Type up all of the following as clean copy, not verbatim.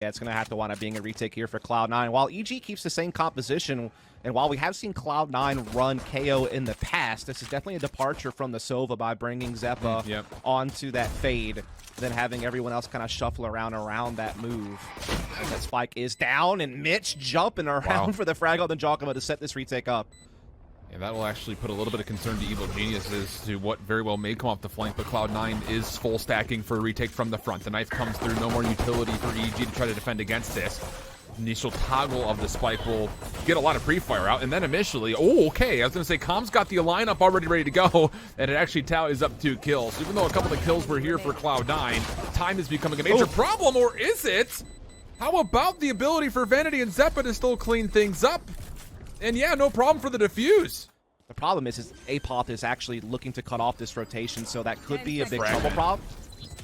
Yeah, it's going to have to wind up being a retake here for Cloud9. While EG keeps the same composition, and while we have seen Cloud9 run KO in the past, this is definitely a departure from the Sova by bringing Zeppa onto that fade, then having everyone else kind of shuffle around that move. As that spike is down, and Mitch jumping around for the frag on the Giacomo to set this retake up. And that will actually put a little bit of concern to Evil Geniuses to what very well may come off the flank, but Cloud9 is full stacking for a retake from the front. The knife comes through, no more utility for EG to try to defend against this. Initial toggle of the spike will get a lot of pre-fire out, and then initially, I was going to say, Com's got the lineup already ready to go, and it actually tallies up 2 kills. So even though a couple of kills were here for Cloud9, time is becoming a major problem, or is it? How about the ability for Vanity and Zeppa to still clean things up? And yeah, no problem for the defuse. The problem is Apoth is actually looking to cut off this rotation, so that could be a big trouble prop.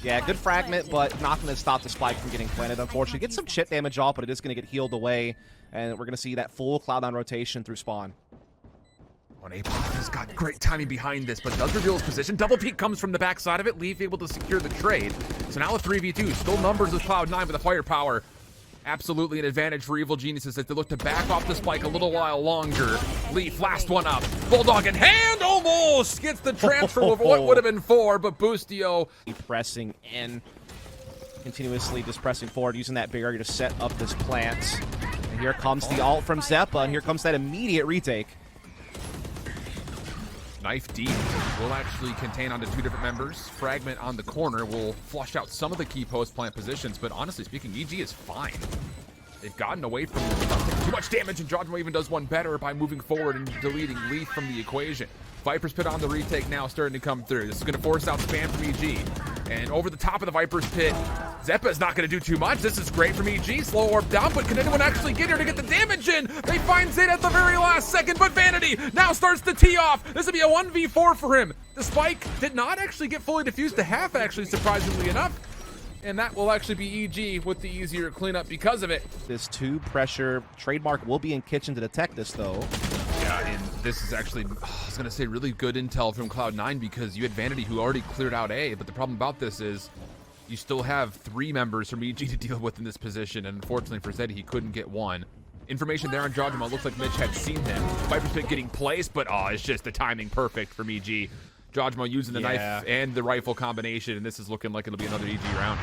Yeah, good fragment, but not going to stop the spike from getting planted, unfortunately. Get some chip damage off, but it is going to get healed away, and we're going to see that full Cloud9 rotation through spawn. Apoth has got great timing behind this, but does reveal his position. Double peek comes from the backside of it. Leaf able to secure the trade. So now a 3v2. Still numbers with Cloud9 with the firepower. Absolutely an advantage for Evil Geniuses as they look to back off the spike a little while longer. Leaf, last one up. Bulldog in hand, almost gets the transfer of what would have been 4, but Boostio pressing in, continuously just pressing forward, using that barrier to set up this plant. And here comes the ult from Zeppa, and here comes that immediate retake. Knife deep will actually contain onto 2 different members. Fragment on the corner will flush out some of the key post plant positions, but honestly speaking, EG is fine. They've gotten away from too much damage, and Jodmo even does one better by moving forward and deleting Leaf from the equation. Viper's Pit on the retake now starting to come through. This is going to force out spam from EG. And over the top of the Viper's Pit, Zeppa is not going to do too much. This is great from EG. Slow orb down, but can anyone actually get here to get the damage in? They find Zeta at the very last second, but Vanity now starts to tee off. This will be a 1v4 for him. The spike did not actually get fully diffused to half, actually, surprisingly enough. And that will actually be EG with the easier cleanup because of it. This 2 pressure trademark will be in kitchen to detect this, though. Yeah, and this is actually, I was going to say, really good intel from Cloud9 because you had Vanity who already cleared out A, but the problem about this is you still have 3 members from EG to deal with in this position, and unfortunately for Zeddy, he couldn't get 1. Information there on Jodmo. Looks like Mitch had seen him. Viper's Pit getting placed, but it's just the timing perfect from EG. Jodmo using the knife and the rifle combination, and this is looking like it'll be another EG round.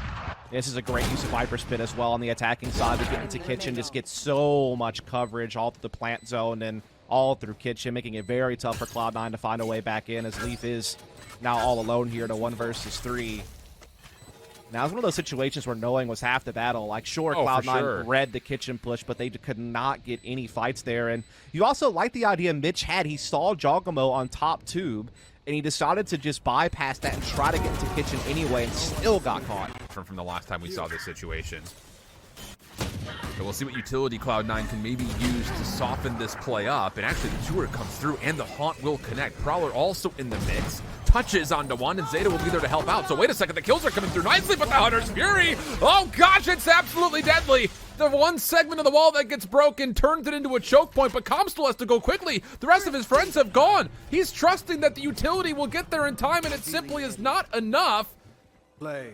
This is a great use of Viper's Pit as well on the attacking side. We get into kitchen, just get so much coverage all through the plant zone and all through kitchen, making it very tough for Cloud9 to find a way back in, as Leaf is now all alone here to 1 versus 3. Now, it's one of those situations where knowing was half the battle. Like, sure, Cloud9 read the kitchen push, but they could not get any fights there. And you also like the idea Mitch had. He saw Giacomo on top tube, and he decided to just bypass that and try to get into kitchen anyway, and still got caught. From the last time we saw this situation. So we'll see what utility Cloud9 can maybe use to soften this play up. And actually, the tour comes through, and the Haunt will connect. Prowler also in the mix. Touches onto 1, and Zeta will be there to help out. So wait a second, the kills are coming through nicely, but the Hunter's Fury, oh gosh, it's absolutely deadly. The 1 segment of the wall that gets broken turns it into a choke point, but Com still has to go quickly. The rest of his friends have gone. He's trusting that the utility will get there in time, and it simply is not enough. Play.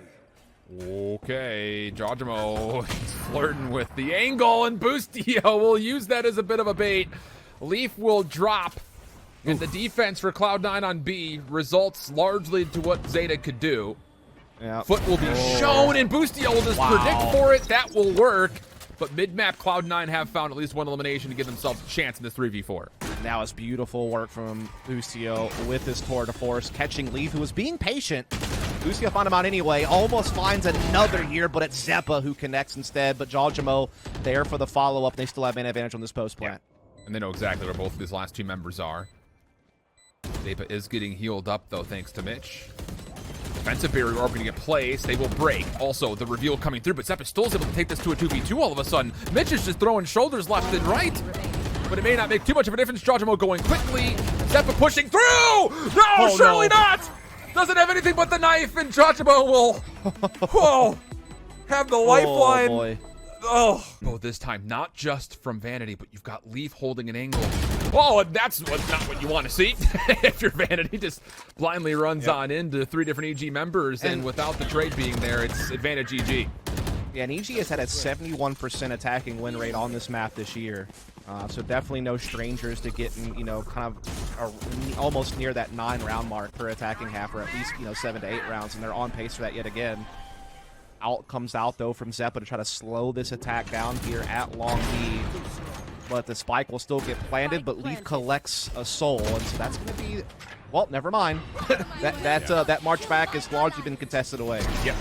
Okay, Jodmo, he's flirting with the angle, and Boostio will use that as a bit of a bait. Leaf will drop, and the defense for Cloud9 on B results largely to what Zeta could do. Foot will be shown, and Boostio will just predict for it. That will work. But mid-map, Cloud9 have found at least 1 elimination to give themselves a chance in this 3v4. Now it's beautiful work from Boostio with his tour de force, catching Leaf, who was being patient. Boostio found him out anyway, almost finds another here, but it's Zeppa who connects instead. But Jodmo there for the follow-up. They still have an advantage on this post plant. And they know exactly where both of these last 2 members are. Zeppa is getting healed up, though, thanks to Mitch. Defensive barrier orb going to get placed. They will break. Also, the reveal coming through, but Zeppa still is able to take this to a 2v2 all of a sudden. Mitch is just throwing shoulders left and right, but it may not make too much of a difference. Jodmo going quickly. Zeppa pushing through! No, surely not! Doesn't have anything but the knife, and Jodmo will have the lifeline. Oh, this time, not just from Vanity, but you've got Leaf holding an angle. Oh, and that's not what you want to see. If your Vanity just blindly runs on into 3 different EG members, and without the trade being there, it's advantage EG. Yeah, and EG has had a 71% attacking win rate on this map this year. So definitely no strangers to getting, you know, kind of almost near that 9-round mark per attacking half, or at least, you know, 7 to 8 rounds, and they're on pace for that yet again. Out comes out, though, from Zeppa to try to slow this attack down here at long B. But the spike will still get planted, but Leaf collects a soul, and so that's going to be... Well, never mind. that march back has largely been contested away. Yep.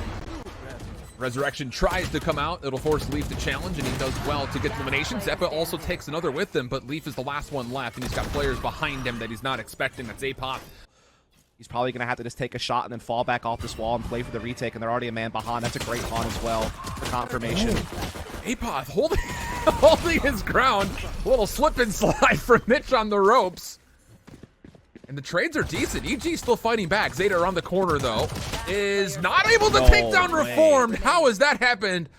Resurrection tries to come out. It'll force Leaf to challenge, and he does well to get elimination. Zeppa also takes another with him, but Leaf is the last one left, and he's got players behind him that he's not expecting. That's Apop. He's probably going to have to just take a shot and then fall back off this wall and play for the retake, and they're already a man behind. That's a great haunt as well for confirmation. Apop holding his ground. A little slip and slide from Mitch on the ropes. And the trades are decent. EG still fighting back. Zeta around the corner, though, is not able to take down Reformed. How has that happened?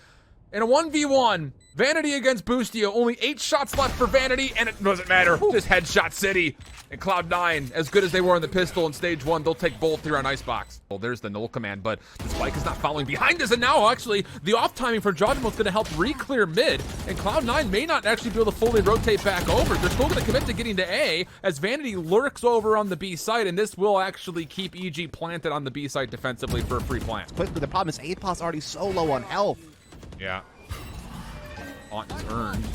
In a 1v1, Vanity against Boostio. Only 8 shots left for Vanity, and it doesn't matter. Just headshot city. And Cloud9, as good as they were in the pistol in stage 1, they'll take both here on Icebox. Well, there's the null command, but the spike is not following behind us, and now actually the off timing for Judgment is going to help re-clear mid, and Cloud9 may not actually be able to fully rotate back over. They're still going to commit to getting to A, as Vanity lurks over on the B side, and this will actually keep EG planted on the B side defensively for a free plant. Quickly, the problem is Apop's already so low on health. Yeah. Haunt is earned.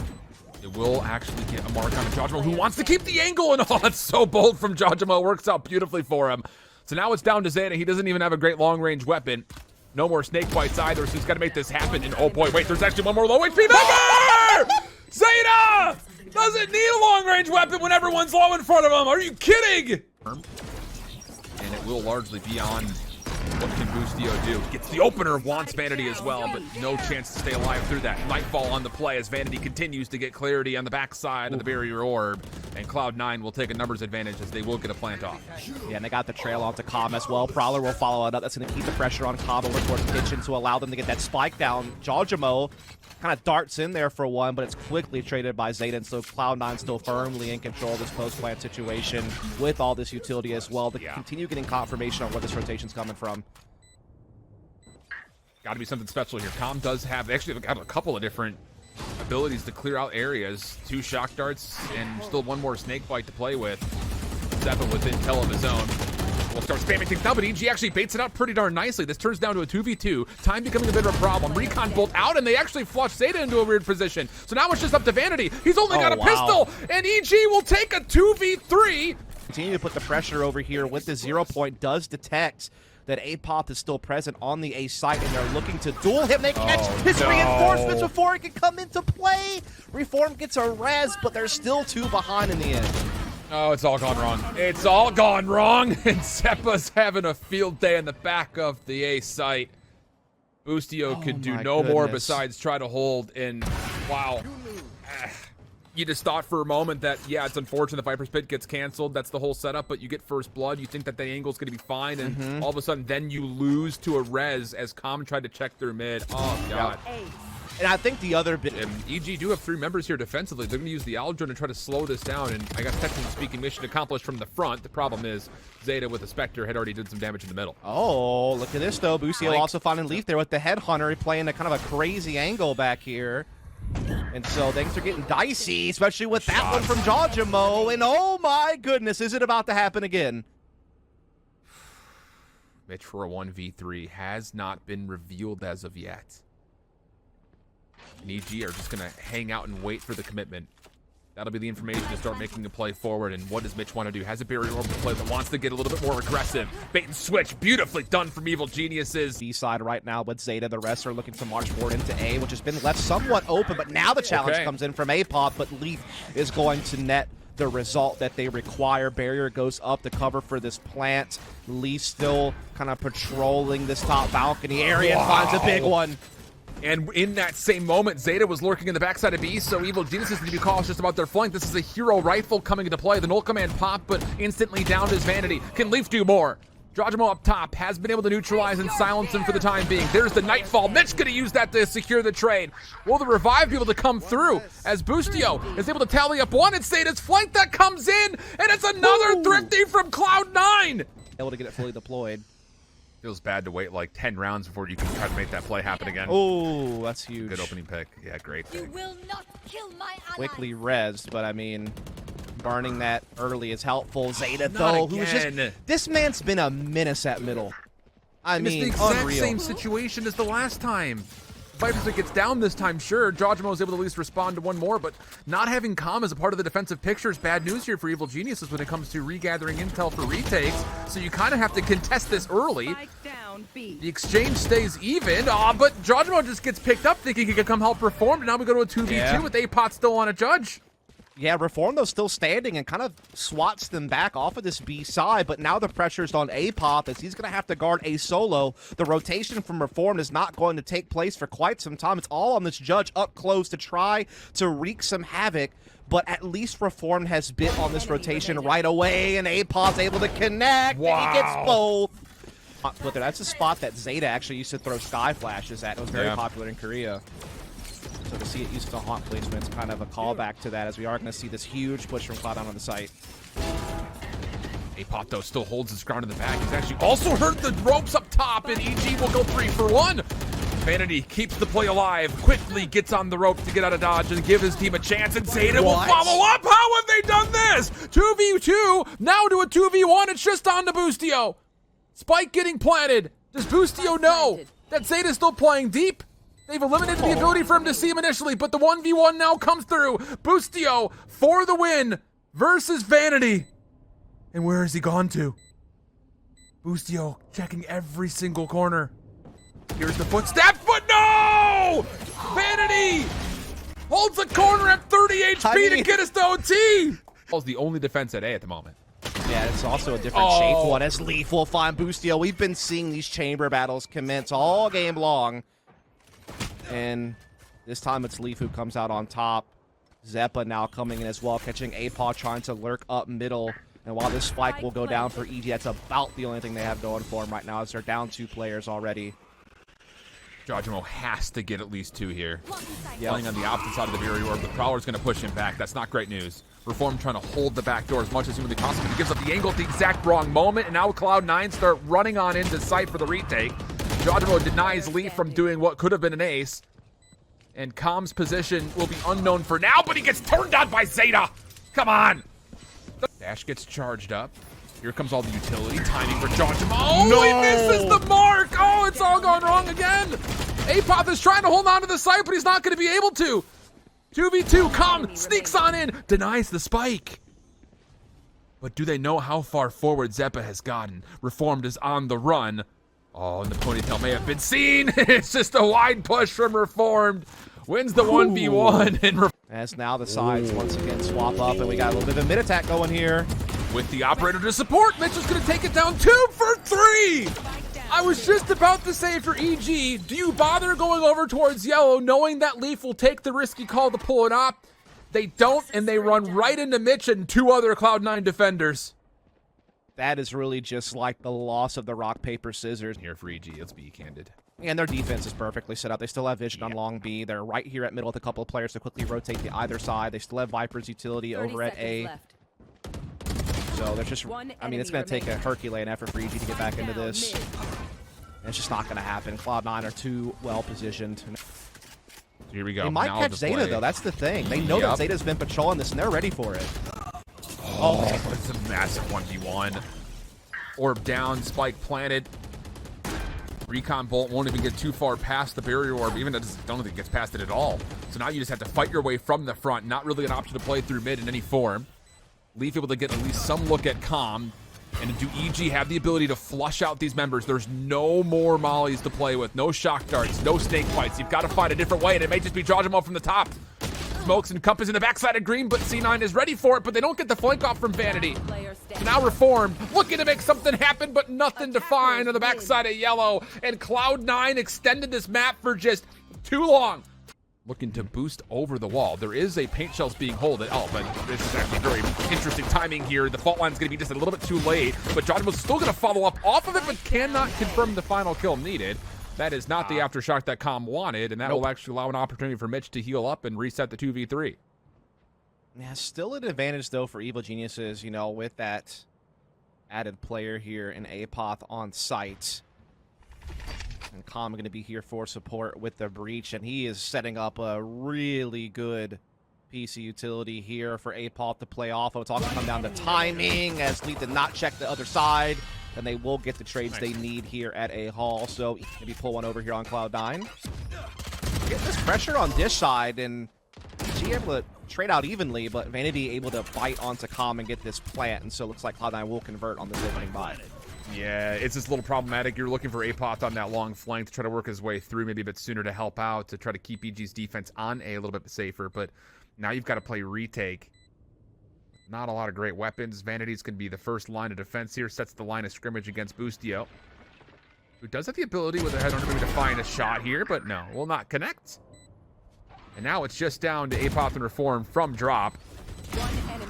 It will actually get a mark on Jajamo, who wants to keep the angle, and oh, it's so bold from Jajamo. Works out beautifully for him. So now it's down to Zeta. He doesn't even have a great long-range weapon. No more snake bites either, so he's got to make this happen. And oh boy, wait, there's actually one more low HP member! Zeta doesn't need a long-range weapon when everyone's low in front of him. Are you kidding? And it will largely be on what can Boostio do. Gets the opener, wants Vanity as well, but no chance to stay alive through that. Nightfall on the play as Vanity continues to get clarity on the backside of the barrier orb, and Cloud9 will take a numbers advantage as they will get a plant off. Yeah, and they got the trail onto Comm as well. Prowler will follow it up. That's going to keep the pressure on Comm over towards Kitchen to allow them to get that spike down. Jajamo kind of darts in there for one, but it's quickly traded by Zeta, and so Cloud9 still firmly in control of this post-plant situation with all this utility as well to continue getting confirmation on where this rotation's coming from. Got to be something special here. Comm does have, actually got a couple of different abilities to clear out areas. 2 shock darts and still 1 more snake bite to play with. Zeppa with intel of his own. We'll start spamming things now, but EG actually baits it out pretty darn nicely. This turns down to a 2v2. Time becoming a bit of a problem. Recon bolt out, and they actually flush Zeta into a weird position. So now it's just up to Vanity. He's only got a pistol, and EG will take a 2v3. Continue to put the pressure over here with the 0 point. Does detect that Apop is still present on the A site, and they're looking to duel him. They catch his reinforcements before it can come into play. Reform gets a res, but they're still 2 behind in the end. Oh, it's all gone wrong. It's all gone wrong, and Zeppa's having a field day in the back of the A site. Boostio could do no more besides try to hold, and wow. You just thought for a moment that, yeah, it's unfortunate the Viper's Pit gets canceled. That's the whole setup, but you get first blood. You think that the angle's going to be fine, and all of a sudden, then you lose to a res as Comm tried to check through mid. Oh, God. And I think the other bit... And EG do have 3 members here defensively. They're going to use the Aldrin to try to slow this down, and I guess technically speaking, mission accomplished from the front. The problem is Zeta with the Spectre had already did some damage in the middle. Oh, look at this, though. Boostio also finding Leaf there with the Headhunter playing a kind of a crazy angle back here. And so things are getting dicey, especially with that one from Jajamo. And oh my goodness, is it about to happen again? Mitch for a 1v3 has not been revealed as of yet. And EG are just going to hang out and wait for the commitment. That'll be the information to start making a play forward. And what does Mitch want to do? Has a barrier orb to play, but wants to get a little bit more aggressive. Bait and switch, beautifully done from Evil Geniuses. B side right now with Zeta. The rest are looking to march forward into A, which has been left somewhat open, but now the challenge comes in from Apop, but Leaf is going to net the result that they require. Barrier goes up to cover for this plant. Leaf still kind of patrolling this top balcony area and finds a big one. And in that same moment, Zeta was lurking in the backside of B, so Evil Geniuses need to be cautious about their flank. This is a hero rifle coming into play. The null command pop, but instantly downed his Vanity. Can Leaf do more? Jajamo up top has been able to neutralize and silence him for the time being. There's the Nightfall. Mitch going to use that to secure the trade. Will the revive be able to come through as Boostio is able to tally up one? It's Zeta's flank that comes in, and it's another thrifty from Cloud9. Able to get it fully deployed. Feels bad to wait like 10 rounds before you can try to make that play happen again. Oh, that's huge. Good opening pick. Yeah, great pick. You will not kill my ally. Quickly rezzed, but I mean, burning that early is helpful. Zeta, Not though, who's just... again. This man's been a menace at middle. I And it's the mean, exact unreal. same situation as the last time. Vipers gets down this time, sure. Jojimo is able to at least respond to one more, but not having Calm as a part of the defensive picture is bad news here for Evil Geniuses when it comes to regathering intel for retakes. So you kind of have to contest this early. Spike down, B. The exchange stays even, but Jojimo just gets picked up thinking he could come help Reformed, and now we go to a 2v2 Yeah. with Apot still on a judge. Yeah, Reform, though, still standing and kind of swats them back off of this B side, but now the pressure's on Apop as he's going to have to guard a solo. The rotation from Reform is not going to take place for quite some time. It's all on this judge up close to try to wreak some havoc, but at least Reform has bit on this rotation right away, and Apop's able to connect, and he gets both. But that's a spot that Zeta actually used to throw Sky Flashes at. It was very popular in Korea. So to see it used to haunt placement is kind of a callback to that, as we are going to see this huge push from Cloud9 on the site. Apot, though, still holds his ground in the back. He's actually also hurt the ropes up top, and EG will go 3 for 1. Vanity keeps the play alive, quickly gets on the ropes to get out of dodge and give his team a chance, and Zeta will follow up. How have they done this? 2v2, now to a 2v1. It's just on to Boostio. Spike getting planted. Does Boostio know that Zeta's still playing deep? They've eliminated the ability for him to see him initially, but the 1v1 now comes through. Boostio for the win versus Vanity. And where has he gone to? Boostio checking every single corner. Here's the footsteps, but no! Vanity holds the corner at 30 HP to get us to OT. That's the only defense at A at the moment. Yeah, it's also a different shaped one as Leaf will find Boostio. We've been seeing these chamber battles commence all game long. And this time it's Leaf who comes out on top. Zeppa now coming in as well, catching Apot, trying to lurk up middle. And while this spike will go down for EG, that's about the only thing they have going for them right now, as they're down 2 players already. Jojimo has to get at least 2 here. Playing on the opposite side of the barrier orb, the Prowler's going to push him back. That's not great news. Reform trying to hold the back door as much as humanly possible. He gives up the angle at the exact wrong moment, and now Cloud9 start running on into sight for the retake. Jojimo denies Lee from doing what could have been an ace. And Calm's position will be unknown for now, but he gets turned on by Zeta. Come on. Dash gets charged up. Here comes all the utility. Timing for Jojimo. Oh, no! He misses the mark. Oh, it's all gone wrong again. Apop is trying to hold on to the site, but he's not going to be able to. 2v2, Calm sneaks on in, denies the spike. But do they know how far forward Zeppa has gotten? Reformed is on the run. Oh, and the ponytail may have been seen. It's just a wide push from Reformed. Wins the 1v1. And as now the sides once again swap up, and we got a little bit of a mid-attack going here. With the operator to support, Mitchell's going to take it down 2 for 3. I was just about to say for EG, do you bother going over towards yellow knowing that Leaf will take the risky call to pull it off? They don't, and they run right into Mitch and 2 other Cloud9 defenders. That is really just like the loss of the rock, paper, scissors. Here for EG, let's be candid. And their defense is perfectly set up. They still have vision on long B. They're right here at middle with a couple of players to quickly rotate to either side. They still have Viper's utility over at A. So they're just, I mean, it's going to take a Herculean effort for EG to get back into this. And it's just not going to happen. Cloud9 are too well positioned. Here we go. They might catch Zeta, though. That's the thing. They know that Zeta's been patrolling this, and they're ready for it. Oh, it's a massive 1v1. Orb down, spike planted. Recon Bolt won't even get too far past the barrier orb, even if I don't think it gets past it at all. So now you just have to fight your way from the front. Not really an option to play through mid in any form. Leaf able to get at least some look at Calm. And do EG have the ability to flush out these members? There's no more mollies to play with. No shock darts, no snake fights. You've got to find a different way, and it may just be Jojimo from the top. Smokes and Compass in the backside of green, but C9 is ready for it, but they don't get the flank off from Vanity. So now Reformed, looking to make something happen, but nothing to find on the backside of yellow. And Cloud9 extended this map for just too long. Looking to boost over the wall. There is a paint shells being holded. Oh, but this is actually very interesting timing here. The fault line's going to be just a little bit too late, but Jojimo's still going to follow up off of it, but cannot confirm the final kill needed. That is not the aftershock that Calm wanted, and that will actually allow an opportunity for Mitch to heal up and reset the 2v3. Yeah, still an advantage, though, for Evil Geniuses, you know, with that added player here in Apoth on site. And Calm going to be here for support with the breach, and he is setting up a really good PC utility here for APOP to play off of. It's all going to come down to timing, as Leaf did not check the other side, and they will get the trades they need here at A Hall. So maybe pull one over here on Cloud9. Get this pressure on Dish side, and she able to trade out evenly, but Vanity able to bite onto Calm and get this plant, and so it looks like Cloud9 will convert on this opening buy. Yeah, it's just a little problematic. You're looking for APOP on that long flank to try to work his way through maybe a bit sooner to help out, to try to keep EG's defense on A little bit safer, but now you've got to play retake. Not a lot of great weapons. Vanity's going to be the first line of defense here, sets the line of scrimmage against Boostio, who does have the ability with a head on maybe to find a shot here, but no, will not connect. And now it's just down to APOP and Reform from drop.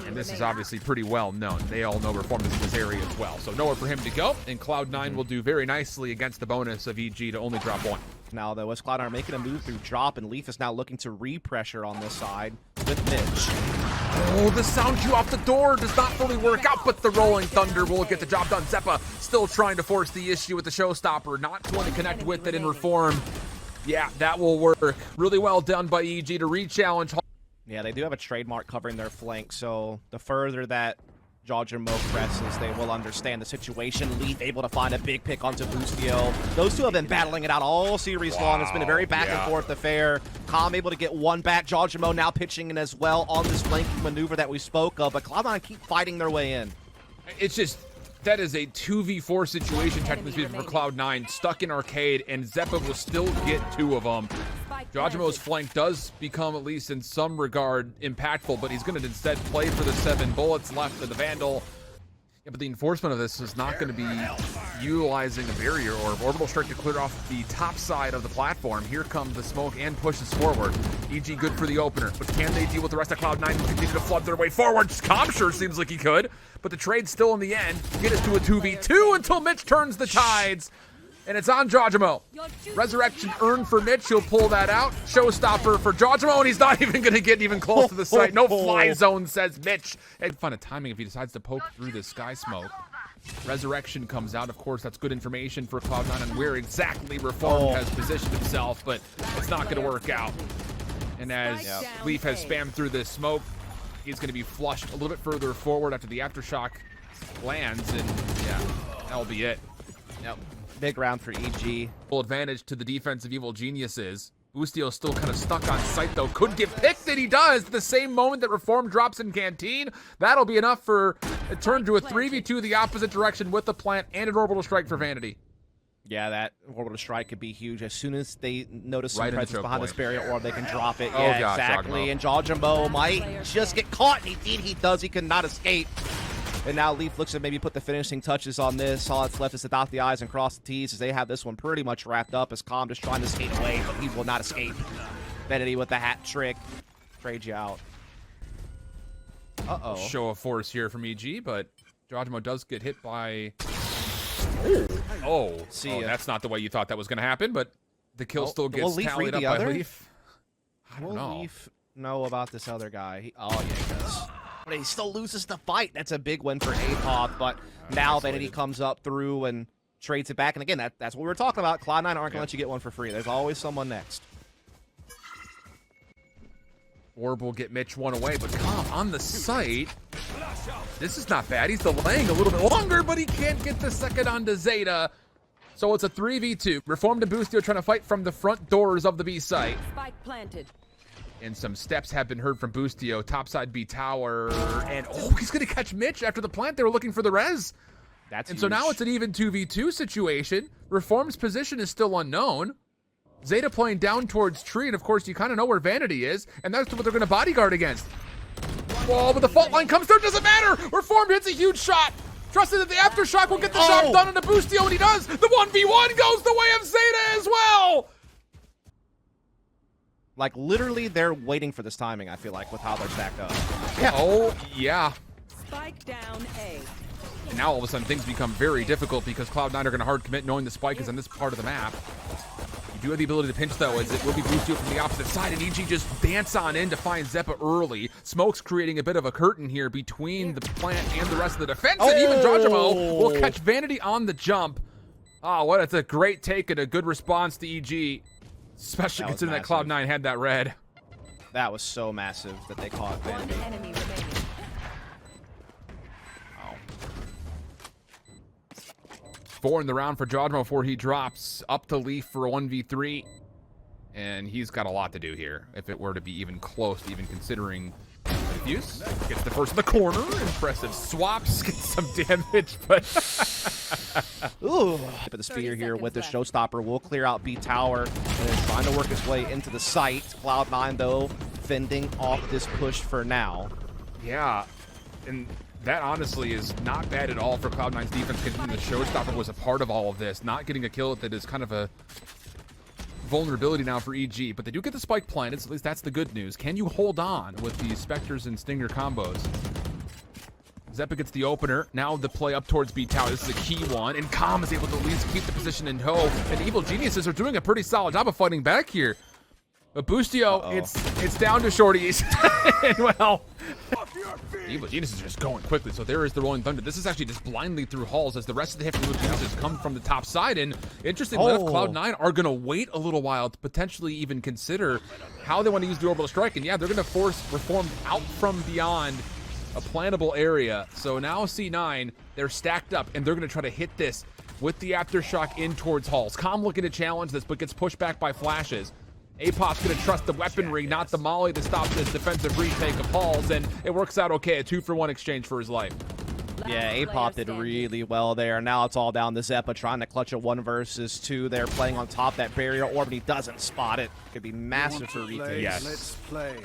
And this is obviously pretty well known. They all know Reform is in this area as well. So nowhere for him to go, and Cloud9 will do very nicely against the bonus of EG to only drop one. Now, though, as Cloud9 are making a move through drop, and Leaf is now looking to re-pressure on this side with Mitch. Oh, the sound cue off the door does not fully work out, but the Rolling Thunder will get the job done. Zeppa still trying to force the issue with the Showstopper, not going to connect with it in Reform. Yeah, that will work. Really well done by EG to re-challenge. Yeah, they do have a trademark covering their flank, so the further that Jawjamo presses, they will understand the situation. Leaf able to find a big pick onto Boostio. Those two have been battling it out all series long. It's been a very back and forth affair. Calm able to get one back. Jawjamo now pitching in as well on this flanking maneuver that we spoke of, but Cloud9 keep fighting their way in. It's just, that is a 2v4 situation, technically speaking, for Cloud9, stuck in arcade, and Zeppa will still get two of them. Jawjamo's flank does become, at least in some regard, impactful, but he's going to instead play for the 7 bullets left of the Vandal. Yeah, but the enforcement of this is not going to be utilizing a barrier or orbital strike to clear off the top side of the platform. Here comes the smoke and pushes forward. EG good for the opener, but can they deal with the rest of Cloud9 and continue to flood their way forward? Calm sure seems like he could, but the trade still in the end. Get it to a 2v2 until Mitch turns the tides. And it's on Jawjamo. Resurrection earned for Mitch. He'll pull that out. Showstopper for Jawjamo, and he's not even going to get even close to the site. No fly zone, says Mitch. And fun of timing if he decides to poke through the sky smoke. Resurrection comes out. Of course, that's good information for Cloud9 on where exactly Reform has positioned himself, but it's not going to work out. And as Leaf has spammed through this smoke, he's going to be flushed a little bit further forward after the aftershock lands, and yeah, that'll be it. Yep. Big round for EG. Full advantage to the defense of Evil Geniuses. Boostio still kind of stuck on site, though. Could get picked, and he does. The same moment that Reform drops in Canteen. That'll be enough for a turn to a 3v2 the opposite direction with the plant and an orbital strike for Vanity. Yeah, that orbital strike could be huge. As soon as they notice some presence behind this barrier orb, they can drop it. Yeah, gosh, exactly. And Jawjamo might just get caught. Indeed, he does. He cannot escape. And now Leaf looks to maybe put the finishing touches on this. All that's left is to dot the I's and cross the T's, as they have this one pretty much wrapped up, as Calm just trying to skate away, but he will not escape. Vanity with the hat trick. Trade you out. Uh-oh. Show of force here from EG, but Jawjamo does get hit by... Oh, that's not the way you thought that was going to happen, but the kill still gets tallied up by Leaf. I don't know. Will Leaf know about this other guy? Oh, yeah, he does. But he still loses the fight. That's a big win for APOP, but now Vanity comes up through and trades it back. And again, that's what we were talking about. Cloud9 aren't going to let you get one for free. There's always someone next. Orb will get Mitch one away, but Calm on the site. This is not bad. He's delaying a little bit longer, but he can't get the second onto Zeta. So it's a 3v2. Reformed and Boostio trying to fight from the front doors of the B site. Spike planted. And some steps have been heard from Boostio. Topside B tower. And he's going to catch Mitch after the plant. They were looking for the res. That's and huge. So now it's an even 2v2 situation. Reform's position is still unknown. Zeta playing down towards tree, and of course you kind of know where Vanity is, and that's what they're going to bodyguard against. Whoa, but the fault line comes through, doesn't matter! Reform hits a huge shot! Trusting that the aftershock will get the job done on the Boostio, and he does! The 1v1 goes the way of Zeta as well! Like, literally, they're waiting for this timing, I feel like, with how they're stacked up. Yeah. Oh, yeah. Spike down A. And now all of a sudden things become very difficult because Cloud9 are going to hard commit knowing the spike is on this part of the map. You do have the ability to pinch, though, as it will be Boostio from the opposite side, and EG just dance on in to find Zeppa early. Smoke's creating a bit of a curtain here between the plant and the rest of the defense, and even Jawjamo will catch Vanity on the jump. Oh, what? It's a great take and a good response to EG. Especially considering that Cloud9 had that red. That was so massive that they caught Vanity. One enemy remaining. Oh. 4 in the round for Jawdmo before he drops up to Leaf for a 1v3. And he's got a lot to do here if it were to be even close to even considering defuse. Gets the first in the corner. Impressive swaps. Gets some damage, but... Ooh. But the spear here with the showstopper will clear out B tower and then trying to work his way into the site. Cloud9 though fending off this push for now. Yeah, and that honestly is not bad at all for Cloud9's defense, considering the showstopper was a part of all of this. Not getting a kill that is kind of a vulnerability now for EG, but they do get the spike planted, so at least that's the good news. Can you hold on with these Spectres and Stinger combos? Zeppa gets the opener. Now the play up towards B tower. This is a key one, and Calm is able to at least keep the position in tow. And Evil Geniuses are doing a pretty solid job of fighting back here. But Boostio, it's down to shorties. And well, Evil Geniuses are just going quickly. So there is the Rolling Thunder. This is actually just blindly through halls as the rest of the hit from Evil Geniuses come from the top side. And interestingly enough, Cloud9 are going to wait a little while to potentially even consider how they want to use the orbital strike. And yeah, they're going to force Reformed out from beyond a plannable area. So now C9, they're stacked up, and they're going to try to hit this with the Aftershock in towards halls. Calm looking to challenge this, but gets pushed back by flashes. Apop's going to trust the weaponry, not the molly, to stop this defensive retake of halls, and it works out okay. A 2-for-1 exchange for his life. Yeah, Apop did really well there. Now it's all down to Zeppa trying to clutch a 1 versus 2. They're playing on top that barrier orb, and he doesn't spot it. Could be massive for retake. Yes. Let's play.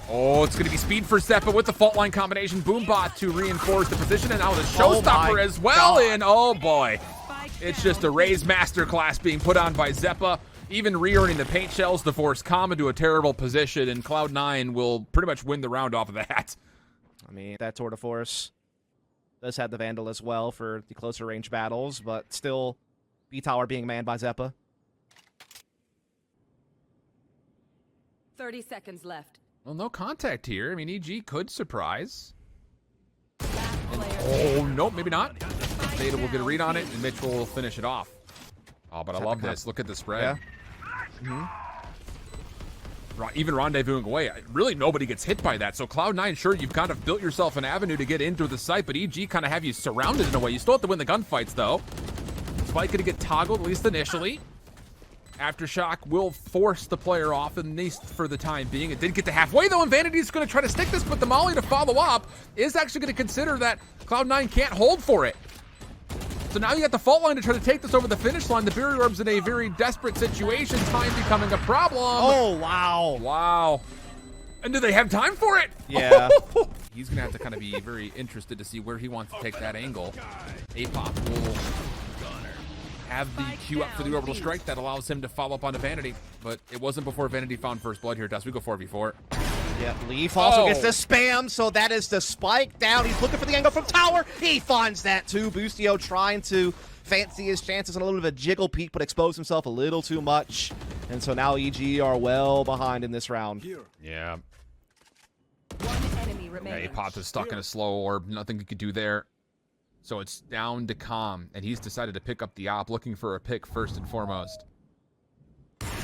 Oh, it's going to be speed for Zeppa with the fault line combination. Boombot to reinforce the position, and now the showstopper as well. And oh boy, it's just a Raze masterclass being put on by Zeppa. Even re-earning the paint shells to force Calm into a terrible position, and Cloud9 will pretty much win the round off of that. I mean, that Tour de Force does have the Vandal as well for the closer range battles, but still B tower being manned by Zeppa. 30 seconds left. Well, no contact here. I mean, EG could surprise. Player Oh, nope, maybe not. Beta will get a read on it, and Mitch will finish it off. Oh, but I love this. Look at the spread. Yeah. Even rendezvousing away. Really, nobody gets hit by that. So Cloud9, sure, you've kind of built yourself an avenue to get into the site, but EG kind of have you surrounded in a way. You still have to win the gunfights, though. Spike going to get toggled, at least initially. Aftershock will force the player off, at least for the time being. It did get to halfway, though, and Vanity's going to try to stick this, but the molly to follow up is actually going to consider that Cloud9 can't hold for it. So now you got the fault line to try to take this over the finish line. The barrier orb's in a very desperate situation. Time becoming a problem. Oh, wow. Wow. And do they have time for it? Yeah. He's going to have to kind of be very interested to see where he wants to take that angle. Apop will have the queue up for the orbital strike that allows him to follow up onto Vanity. But it wasn't before Vanity found first blood here. Dust, we go 4v4. Yep, Leaf also gets the spam, so that is the spike down. He's looking for the angle from tower. He finds that too. Boostio trying to fancy his chances on a little bit of a jiggle peek, but expose himself a little too much. And so now EG are well behind in this round. Yeah. One enemy remaining. Apop is stuck in a slow orb. Nothing he could do there. So it's down to Calm, and he's decided to pick up the op, looking for a pick first and foremost.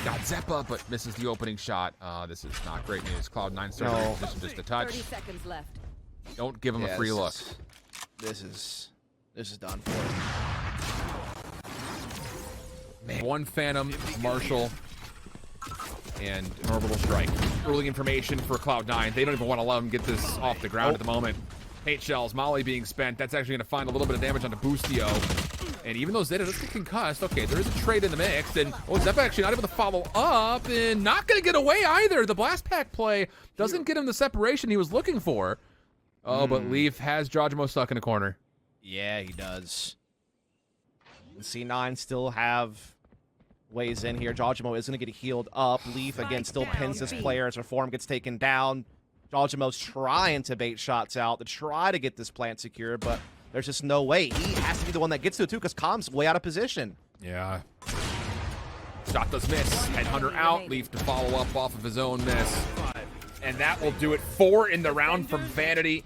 Got Zeppa, but misses the opening shot. This is not great news. Cloud9 starting in position just a touch. 30 seconds left. Don't give him a free look. This is done for. Man. One Phantom, Marshall, and an orbital strike. Early information for Cloud9. They don't even want to let him get this off the ground at the moment. Paint shells, molly being spent. That's actually going to find a little bit of damage onto Boostio. And even though Zeta does get concussed, okay, there is a trade in the mix. And, Zeppa actually not able to follow up and not going to get away either. The blast pack play doesn't get him the separation he was looking for. Oh, but Leaf has Jawdmo stuck in a corner. Yeah, he does. And C9 still have ways in here. Jawdmo is going to get healed up. Leaf, again, still pins this player as Reform gets taken down. Jawdmo's trying to bait shots out to try to get this plant secure, but there's just no way. He has to be the one that gets to it, too, because Calm's way out of position. Yeah. Shot does miss. Headhunter out. Leaf to follow up off of his own miss. And that will do it. 4 in the round from Vanity.